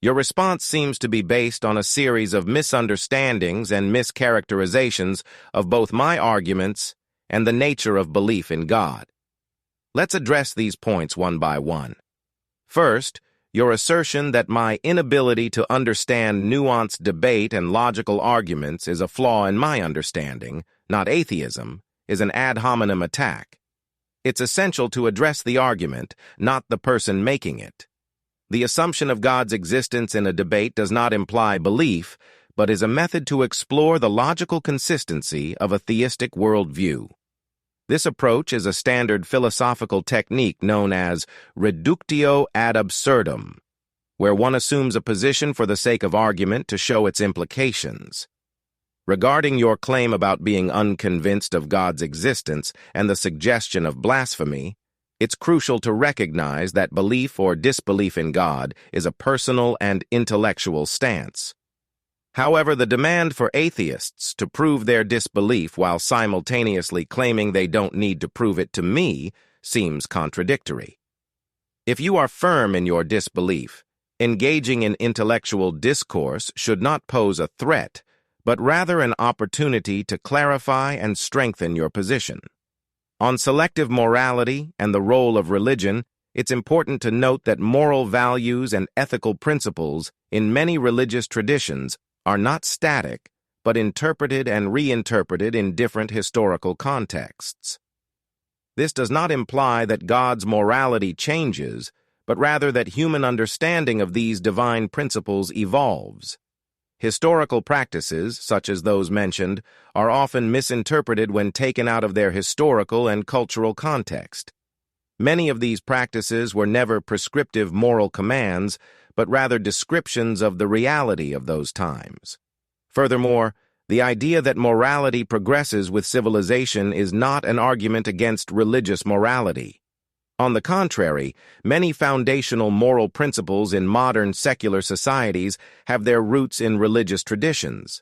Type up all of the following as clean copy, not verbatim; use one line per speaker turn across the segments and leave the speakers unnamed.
Your response seems to be based on a series of misunderstandings and mischaracterizations of both my arguments and the nature of belief in God. Let's address these points one by one. First, your assertion that my inability to understand nuanced debate and logical arguments is a flaw in my understanding, not atheism, is an ad hominem attack. It's essential to address the argument, not the person making it. The assumption of God's existence in a debate does not imply belief, but is a method to explore the logical consistency of a theistic worldview. This approach is a standard philosophical technique known as reductio ad absurdum, where one assumes a position for the sake of argument to show its implications. Regarding your claim about being unconvinced of God's existence and the suggestion of blasphemy, it's crucial to recognize that belief or disbelief in God is a personal and intellectual stance. However, the demand for atheists to prove their disbelief while simultaneously claiming they don't need to prove it to me seems contradictory. If you are firm in your disbelief, engaging in intellectual discourse should not pose a threat, but rather an opportunity to clarify and strengthen your position. On selective morality and the role of religion, it's important to note that moral values and ethical principles in many religious traditions are not static, but interpreted and reinterpreted in different historical contexts. This does not imply that God's morality changes, but rather that human understanding of these divine principles evolves. Historical practices, such as those mentioned, are often misinterpreted when taken out of their historical and cultural context. Many of these practices were never prescriptive moral commands, but rather descriptions of the reality of those times. Furthermore, the idea that morality progresses with civilization is not an argument against religious morality. On the contrary, many foundational moral principles in modern secular societies have their roots in religious traditions.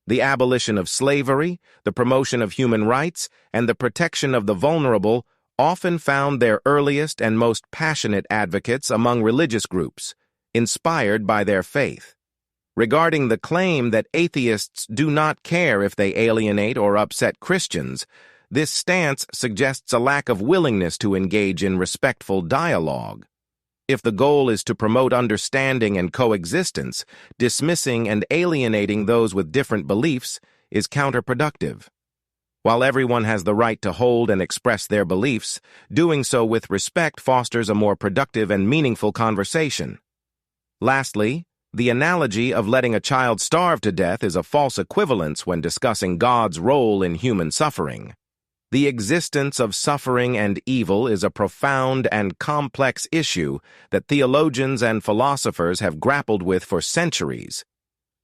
The abolition of slavery, the promotion of human rights, and the protection of the vulnerable often found their earliest and most passionate advocates among religious groups, inspired by their faith. Regarding the claim that atheists do not care if they alienate or upset Christians, this stance suggests a lack of willingness to engage in respectful dialogue. If the goal is to promote understanding and coexistence, dismissing and alienating those with different beliefs is counterproductive. While everyone has the right to hold and express their beliefs, doing so with respect fosters a more productive and meaningful conversation. Lastly, the analogy of letting a child starve to death is a false equivalence when discussing God's role in human suffering. The existence of suffering and evil is a profound and complex issue that theologians and philosophers have grappled with for centuries.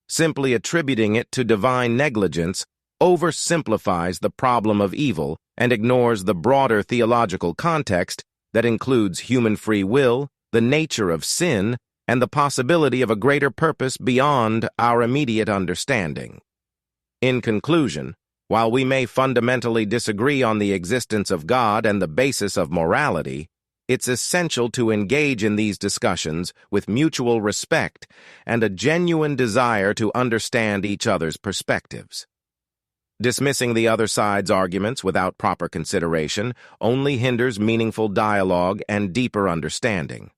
Simply attributing it to divine negligence oversimplifies the problem of evil and ignores the broader theological context that includes human free will, the nature of sin, and the possibility of a greater purpose beyond our immediate understanding. In conclusion, while we may fundamentally disagree on the existence of God and the basis of morality, it's essential to engage in these discussions with mutual respect and a genuine desire to understand each other's perspectives. Dismissing the other side's arguments without proper consideration only hinders meaningful dialogue and deeper understanding.